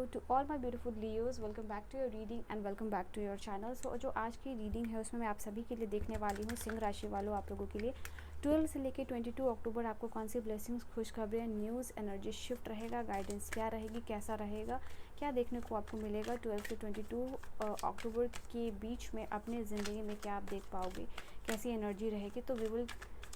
to all my beautiful Leos, welcome back to your reading and welcome back to your channel. So जो आज की reading है उसमें मैं आप सभी के लिए देखने वाली हूँ सिंह राशि वालों आप लोगों के लिए 12 से लेके 22 अक्टूबर आपको कौन सी ब्लेसिंग्स, खुशखबरें, न्यूज़, एनर्जी शिफ्ट रहेगा, गाइडेंस क्या रहेगी, कैसा रहेगा, क्या देखने को आपको मिलेगा 12 से 22 अक्टूबर के बीच में अपने ज़िंदगी में क्या आप देख पाओगे, कैसी एनर्जी रहेगी। तो we will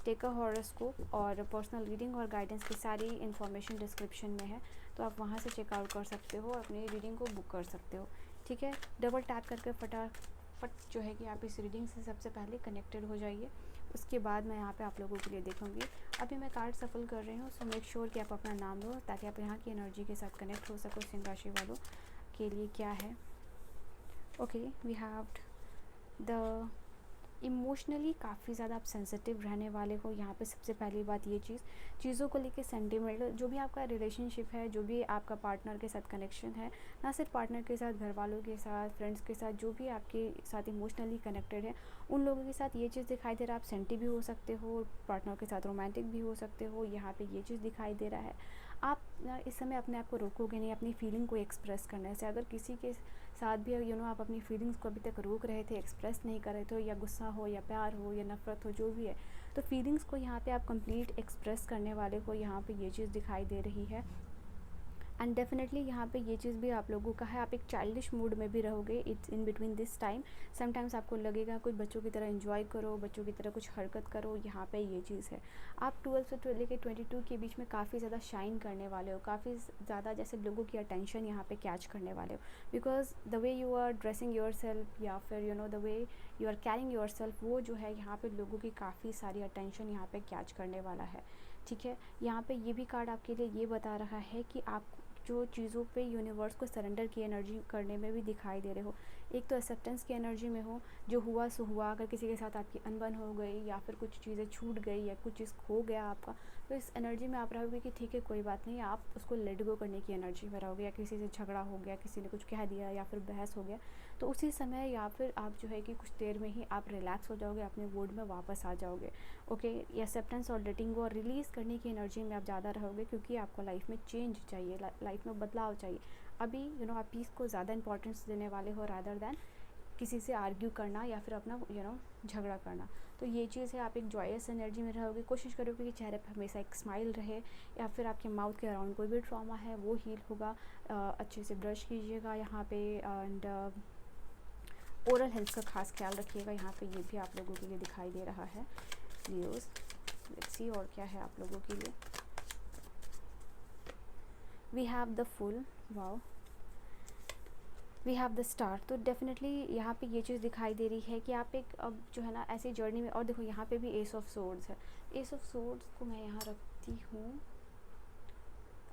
take a horoscope और पर्सनल रीडिंग और गाइडेंस की सारी इन्फॉर्मेशन डिस्क्रिप्शन में है, तो आप वहाँ से चेकआउट कर सकते हो, अपनी रीडिंग को बुक कर सकते हो। ठीक है, डबल टैप करके फटाफट जो है कि आप इस रीडिंग से सबसे पहले कनेक्टेड हो जाइए। उसके बाद मैं यहाँ पे आप लोगों के लिए देखूँगी। अभी मैं कार्ड सफल कर रही हूँ, सो मेक श्योर कि आप अपना नाम लो ताकि आप यहाँ की एनर्जी के साथ कनेक्ट हो सको। सिंह राशि वालों के लिए क्या है? Okay, we have the emotionally काफ़ी ज़्यादा आप सेंसिटिव रहने वाले हो। यहाँ पे सबसे पहली बात ये चीज़ों को लेके सेंटिमेंटल, जो भी आपका रिलेशनशिप है, जो भी आपका पार्टनर के साथ कनेक्शन है, ना सिर्फ पार्टनर के साथ, घर वालों के साथ, फ्रेंड्स के साथ, जो भी आपके साथ इमोशनली कनेक्टेड है उन लोगों के साथ ये चीज़ दिखाई दे रहा है। आप सेंटी भी हो सकते हो, पार्टनर के साथ रोमांटिक भी हो सकते हो। यहाँ पर ये चीज़ दिखाई दे रहा है। आप इस समय अपने आप को रोकोगे नहीं अपनी फीलिंग को एक्सप्रेस करने से। अगर किसी के साथ भी आप अपनी फीलिंग्स को अभी तक रोक रहे थे, एक्सप्रेस नहीं कर रहे थे, या गुस्सा हो या प्यार हो या नफ़रत हो, जो भी है, तो फीलिंग्स को यहाँ पे आप कंप्लीट एक्सप्रेस करने वाले को यहाँ पे ये चीज़ दिखाई दे रही है। एंड डेफिनेटली यहाँ पे ये चीज़ भी आप लोगों का है, आप एक चाइल्डिश मूड में भी रहोगे it's in between this time. Sometimes आपको लगेगा कुछ बच्चों की तरह एंजॉय करो, बच्चों की तरह कुछ हरकत करो। यहाँ पे ये चीज़ है। आप 12 से लेके 22 के बीच में काफ़ी ज़्यादा शाइन करने वाले हो, काफ़ी ज़्यादा जैसे लोगों की अटेंशन यहाँ पे कैच करने वाले हो, because the way you are dressing yourself या फिर the way you are carrying yourself, वो जो है यहाँ पे लोगों की काफ़ी सारी अटेंशन यहाँ पे कैच करने वाला है। ठीक है, यहाँ पे ये भी कार्ड आपके लिए ये बता रहा है कि आप जो चीज़ों पे यूनिवर्स को सरेंडर की एनर्जी करने में भी दिखाई दे रहे हो। एक तो एक्सेप्टेंस की एनर्जी में हो, जो हुआ सो हुआ। अगर किसी के साथ आपकी अनबन हो गई या फिर कुछ चीज़ें छूट गई या कुछ चीज़ खो गया आपका, तो इस एनर्जी में आप रहोगे कि ठीक है कोई बात नहीं, आप उसको लेट गो करने की एनर्जी में रहोगे। या किसी से झगड़ा हो गया, किसी ने कुछ कह दिया या फिर बहस हो गया, तो उसी समय या फिर आप जो है कि कुछ देर में ही आप रिलैक्स हो जाओगे, अपने मूड में वापस आ जाओगे। ओके, ये एक्सेप्टेंस और लेटिंग गो और रिलीज़ करने की एनर्जी में आप ज़्यादा रहोगे, क्योंकि आपको लाइफ में चेंज चाहिए, लाइफ में बदलाव चाहिए। अभी आप पीस को ज़्यादा इंपॉर्टेंस देने वाले हो रादर दैन किसी से आर्ग्यू करना या फिर अपना झगड़ा करना। तो ये चीज़ है, आप एक जॉयस एनर्जी में रहोगे। कोशिश करोगे कि चेहरे पर हमेशा एक स्माइल रहे, या फिर आपके माउथ के अराउंड कोई भी ट्रॉमा है वो हील होगा। अच्छे से ब्रश कीजिएगा यहाँ पे, एंड ओरल हेल्थ का खास ख्याल रखिएगा। यहाँ पे ये भी आप लोगों के लिए दिखाई दे रहा है लियोस। लेट्स सी और क्या है आप लोगों के लिए। We have the full, wow, we have the star. तो डेफिनेटली यहाँ पे ये चीज़ दिखाई दे रही है कि आप एक अब जो है ना ऐसी जर्नी में। और देखो यहाँ पे भी एस ऑफ सोर्ड्स है। एस ऑफ सोर्ड्स को मैं यहाँ रखती हूँ।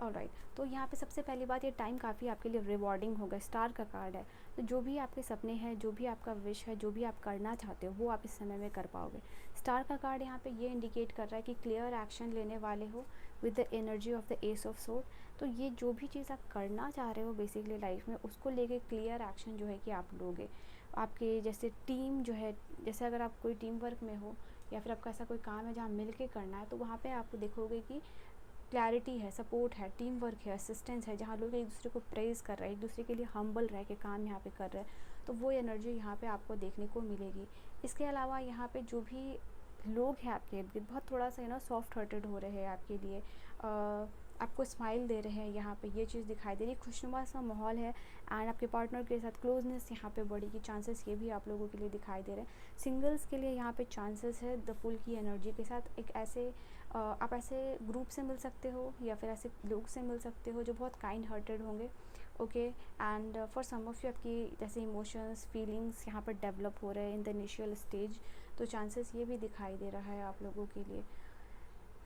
ऑलराइट, तो यहाँ पे सबसे पहली बात, ये टाइम काफ़ी आपके लिए रिवॉर्डिंग होगा। स्टार का कार्ड है, तो जो भी आपके सपने हैं, जो भी आपका विश है, जो भी आप करना चाहते हो, वो आप इस समय में कर पाओगे। स्टार का कार्ड यहाँ पे ये इंडिकेट कर रहा है कि क्लियर एक्शन लेने वाले हो with the energy of the S of sword. तो ये जो भी चीज़ आप करना चाह रहे हो बेसिकली लाइफ में, उसको लेके क्लियर एक्शन जो है कि आप लोगे। आपके जैसे टीम जो है, जैसे अगर आप कोई टीम वर्क में हो या फिर आपका ऐसा कोई काम है जहाँ मिल के करना है, तो वहाँ पे आप देखोगे कि क्लैरिटी है, सपोर्ट है, टीम वर्क है, असिस्टेंस है, जहाँ लोग एक दूसरे को प्रेज़ कर रहे हैं, एक दूसरे के लिए हम्बल रह के काम यहाँ पे कर रहे हैं। तो वो एनर्जी यहाँ पे आपको देखने को मिलेगी। इसके अलावा यहाँ पे जो भी लोग हैं आपके इर्द गिर्द, बहुत थोड़ा सा सॉफ्ट हार्टेड हो रहे हैं आपके लिए, आपको स्माइल दे रहे हैं। यहाँ पे ये चीज़ दिखाई दे रही है, खुशनुमा सा माहौल है। एंड आपके पार्टनर के साथ क्लोजनेस यहाँ पे बढ़ी की चांसेस, ये भी आप लोगों के लिए दिखाई दे रहे हैं। सिंगल्स के लिए यहाँ पे चांसेस है द फुल की एनर्जी के साथ। एक ऐसे आप ऐसे ग्रुप से मिल सकते हो या फिर ऐसे लोग से मिल सकते हो जो बहुत काइंड हार्टेड होंगे। Okay, and for some of you आपकी जैसे इमोशंस, फीलिंग्स यहाँ पर डेवलप हो रहे हैं इन द इनिशियल स्टेज, तो चांसेस ये भी दिखाई दे रहा है आप लोगों के लिए।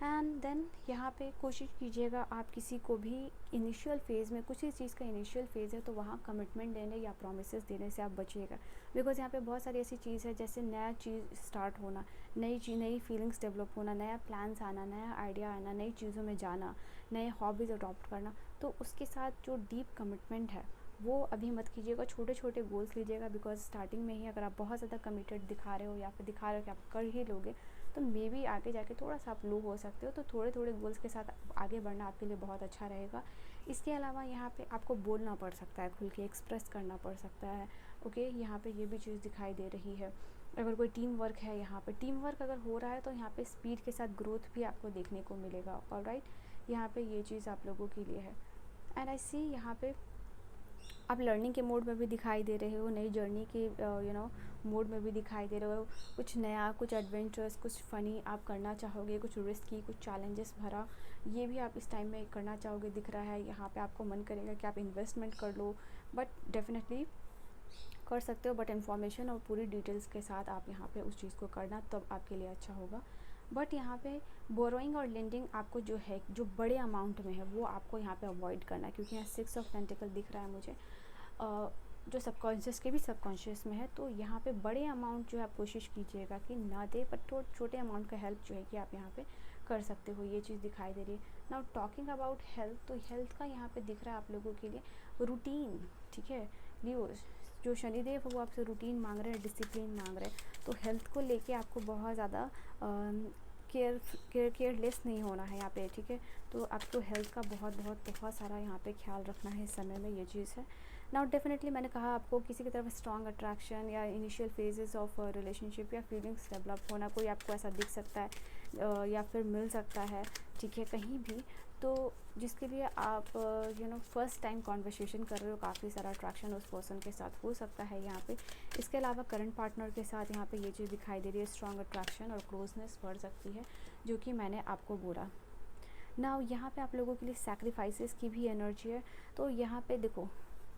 एंड देन यहाँ पे कोशिश कीजिएगा आप किसी को भी इनिशियल फ़ेज़ में, कुछ ही चीज़ का इनिशियल फ़ेज़ है तो वहाँ कमिटमेंट देने या प्रोमिसेस देने से आप बचिएगा। बिकॉज़ यहाँ पे बहुत सारी ऐसी चीज़ है जैसे नया चीज़ स्टार्ट होना, नई फीलिंग्स डेवलप होना, नया प्लान्स आना, नया आइडिया आना, नई चीज़ों में जाना, नए हॉबीज़ अडॉप्ट करना, तो उसके साथ जो डीप कमिटमेंट है वो अभी मत कीजिएगा। छोटे छोटे गोल्स लीजिएगा, बिकॉज स्टार्टिंग में ही अगर आप बहुत ज़्यादा कमिटेड दिखा रहे हो या फिर दिखा रहे हो कि आप कर ही लोगे, तो मे बी आगे जाके थोड़ा सा आप लो हो सकते हो। तो थोड़े थोड़े गोल्स के साथ आगे बढ़ना आपके लिए बहुत अच्छा रहेगा। इसके अलावा यहाँ पे आपको बोलना पड़ सकता है, खुल के एक्सप्रेस करना पड़ सकता है। ओके, यहाँ पे ये भी चीज़ दिखाई दे रही है। अगर कोई टीम वर्क है, यहाँ पे टीम वर्क अगर हो रहा है तो यहाँ पे स्पीड के साथ ग्रोथ भी आपको देखने को मिलेगा। ऑलराइट, यहाँ पे ये चीज़ आप लोगों के लिए है। एंड आई सी यहाँ पे आप लर्निंग के मोड में भी दिखाई दे रहे हो, नई जर्नी के मोड में भी दिखाई दे रहे हो। कुछ नया, कुछ एडवेंचरस, कुछ फ़नी आप करना चाहोगे, कुछ रिस्की, कुछ चैलेंजेस भरा, ये भी आप इस टाइम में करना चाहोगे दिख रहा है। यहाँ पे आपको मन करेगा कि आप इन्वेस्टमेंट कर लो, बट डेफिनेटली कर सकते हो, बट इन्फॉर्मेशन और पूरी डिटेल्स के साथ आप यहाँ पे उस चीज़ को करना, तब आपके लिए अच्छा होगा। बट यहाँ पे बोरोइंग और लेंडिंग आपको जो है, जो बड़े अमाउंट में है, वो आपको यहाँ पे अवॉइड करना है, क्योंकि यहाँ 6 ऑफ पेंटिकल दिख रहा है मुझे, जो सबकॉन्शियस के भी सबकॉन्शियस में है। तो यहाँ पे बड़े अमाउंट जो है आप कोशिश कीजिएगा कि ना दे, बट थोड़े छोटे अमाउंट का हेल्प जो है कि आप यहाँ पे कर सकते हो, ये चीज़ दिखाई दे रही है। नाउ टॉकिंग अबाउट हेल्थ, तो हेल्थ का यहाँ पे दिख रहा है आप लोगों के लिए रूटीन, ठीक है। लियो, जो शनिदेव वो आपसे रूटीन मांग रहे हैं, डिसिप्लिन मांग रहे हैं, तो हेल्थ को लेके आपको बहुत ज़्यादा केयरलेस नहीं होना है यहाँ पे, ठीक है। तो आपको हेल्थ का बहुत सारा यहाँ पे ख्याल रखना है इस समय में, ये चीज़ है। नाउ डेफिनेटली मैंने कहा आपको किसी की तरफ स्ट्रॉन्ग अट्रैक्शन या इनिशियल फेजेस ऑफ रिलेशनशिप या फीलिंग्स डेवलप होना, कोई आपको ऐसा दिख सकता है या फिर मिल सकता है, ठीक है, कहीं भी। तो जिसके लिए आप फर्स्ट टाइम कॉन्वर्सेशन कर रहे हो, काफ़ी सारा अट्रैक्शन उस पर्सन के साथ हो सकता है यहाँ पे। इसके अलावा करंट पार्टनर के साथ यहाँ पे ये चीज़ दिखाई दे रही है, स्ट्रॉन्ग अट्रैक्शन और क्लोजनेस बढ़ सकती है, जो कि मैंने आपको बोला। ना यहाँ पे आप लोगों के लिए सैक्रिफाइसेस की भी एनर्जी है। तो यहाँ पे देखो,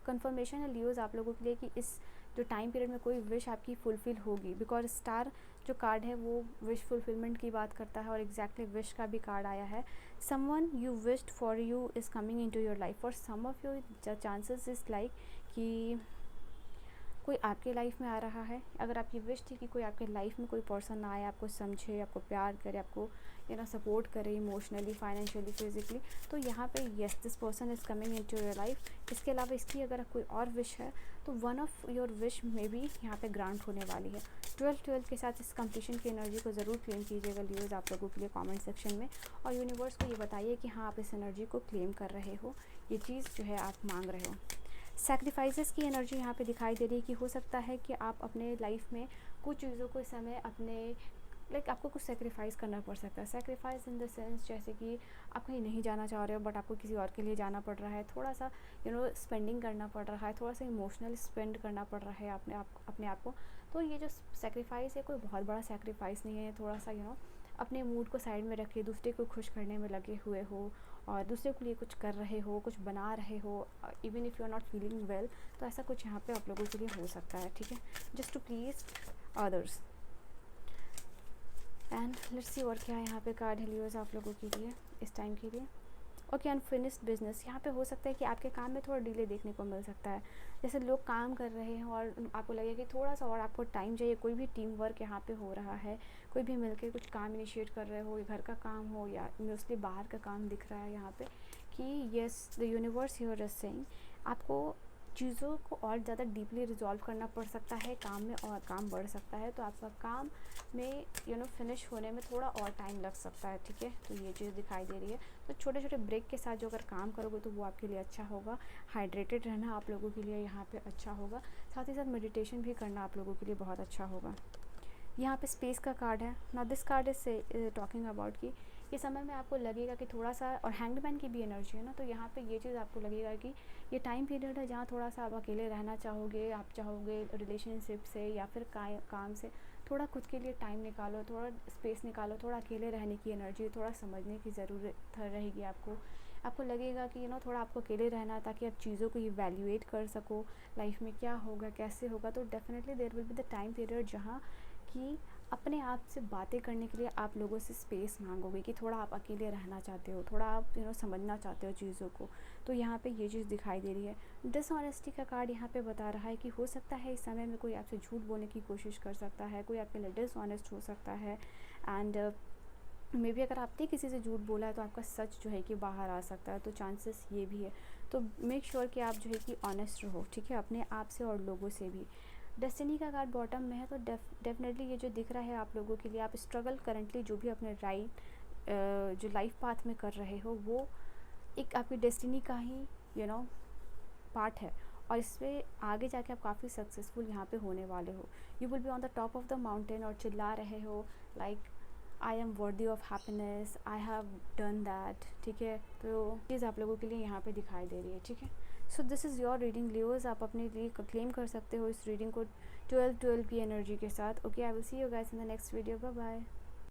कंफर्मेशन है लियोज आप लोगों के लिए कि इस जो टाइम पीरियड में कोई विश आपकी फुलफ़िल होगी, बिकॉज स्टार जो कार्ड है वो विश फुलफिलमेंट की बात करता है, और एग्जैक्टली विश का भी कार्ड आया है। Someone you wished for you is coming into your life. For some of you the chances is like कि कोई आपके लाइफ में आ रहा है। अगर आपकी विश थी कि कोई आपके लाइफ में कोई पर्सन आए, आपको समझे, आपको प्यार करे, आपको सपोर्ट करे इमोशनली, फाइनेंशियली, फिजिकली, तो यहाँ पे yes this person is coming into your life. इसके अलावा इसकी अगर कोई और विश है तो वन ऑफ योर विश में भी यहाँ पे ग्रांट होने वाली है। 12 के साथ इस कंप्लीशन की एनर्जी को ज़रूर क्लेम कीजिएगा लियोज आप लोगों के लिए कमेंट सेक्शन में, और यूनिवर्स को ये बताइए कि हाँ आप इस एनर्जी को क्लेम कर रहे हो, ये चीज़ जो है आप मांग रहे हो। सैक्रिफाइसेस की एनर्जी यहाँ पे दिखाई दे रही है कि हो सकता है कि आप अपने लाइफ में कुछ चीज़ों को इस समय अपने आपको कुछ सेक्रीफाइस करना पड़ सकता है। सेक्रीफाइस इन द सेंस जैसे कि आप कहीं नहीं जाना चाह रहे हो, बट आपको किसी और के लिए जाना पड़ रहा है, थोड़ा सा स्पेंडिंग करना पड़ रहा है, थोड़ा सा इमोशनल स्पेंड करना पड़ रहा है अपने आप को। तो ये जो सेक्रीफाइस है कोई बहुत बड़ा सेक्रीफाइस नहीं है, थोड़ा सा अपने मूड को साइड में रखिए, दूसरे को खुश करने में लगे हुए हो और दूसरे के लिए कुछ कर रहे हो, कुछ बना रहे हो, even if you are not feeling well, तो ऐसा कुछ यहाँ पे आप लोगों के लिए हो सकता है, ठीक है, just to please others. And let's see और क्या यहाँ पे कार्ड है लियोज आप लोगों के लिए इस टाइम के लिए। ओके, अनफिनिश्ड बिजनेस, यहाँ पे हो सकता है कि आपके काम में थोड़ा डिले देखने को मिल सकता है। जैसे लोग काम कर रहे हैं और आपको लगेगा कि थोड़ा सा और आपको टाइम चाहिए, कोई भी टीम वर्क यहाँ पे हो रहा है, कोई भी मिलके कुछ काम इनिशिएट कर रहे हो, घर का काम हो या मोस्टली बाहर का काम दिख रहा है यहाँ पे कि yes the universe here is saying आपको चीज़ों को और ज़्यादा डीपली रिजॉल्व करना पड़ सकता है, काम में और काम बढ़ सकता है, तो आपका काम में फिनिश होने में थोड़ा और टाइम लग सकता है, ठीक है। तो ये चीज़ दिखाई दे रही है। तो छोटे छोटे ब्रेक के साथ जो अगर काम करोगे तो वो आपके लिए अच्छा होगा। हाइड्रेटेड रहना आप लोगों के लिए यहाँ पे अच्छा होगा, साथ ही साथ मेडिटेशन भी करना आप लोगों के लिए बहुत अच्छा होगा। यहाँ पे स्पेस का कार्ड है ना, this card is talking about कि ये समय में आपको लगेगा कि थोड़ा सा, और हैंगमैन की भी एनर्जी है ना, तो यहाँ पे ये चीज़ आपको लगेगा कि ये टाइम पीरियड है जहाँ थोड़ा सा आप अकेले रहना चाहोगे, आप चाहोगे रिलेशनशिप से या फिर काम से थोड़ा खुद के लिए टाइम निकालो, थोड़ा स्पेस निकालो, थोड़ा अकेले रहने की एनर्जी, थोड़ा समझने की ज़रूरत रहेगी आपको लगेगा कि थोड़ा आपको अकेले रहना, ताकि आप चीज़ों को इवैल्यूएट कर सको, लाइफ में क्या होगा कैसे होगा। तो definitely there will be the time period जहाँ कि अपने आप से बातें करने के लिए आप लोगों से स्पेस मांगोगे, कि थोड़ा आप अकेले रहना चाहते हो, थोड़ा आप समझना चाहते हो चीज़ों को। तो यहाँ पे ये चीज़ दिखाई दे रही है। डिसऑनेस्टी का कार्ड यहाँ पे बता रहा है कि हो सकता है इस समय में कोई आपसे झूठ बोलने की कोशिश कर सकता है, कोई आपके लिए डिसऑनेस्ट हो सकता है, एंड मे बी अगर आपने किसी से झूठ बोला है तो आपका सच जो है कि बाहर आ सकता है, तो चांसेस ये भी है। तो मेक श्योर कि आप जो है कि ऑनेस्ट रहो, ठीक है, अपने आप से और लोगों से भी। डेस्टिनी का कार्ड बॉटम में है, तो डेफिनेटली ये जो दिख रहा है आप लोगों के लिए, आप स्ट्रगल करंटली जो भी अपने जो लाइफ पाथ में कर रहे हो वो एक आपकी डेस्टिनी का ही पार्ट है, और इससे आगे जाके आप काफ़ी सक्सेसफुल यहाँ पे होने वाले हो। You will be on the top of the mountain और चिल्ला रहे हो like I am worthy of happiness, I have done that, ठीक है। तो चीज़ आप लोगों के लिए यहाँ पे दिखाई दे रही है, ठीक है। So this is your reading Leos, आप अपने लिए क्लेम कर सकते हो इस रीडिंग को 12-12 की एनर्जी के साथ। Okay, I will see you guys in the next video, bye bye.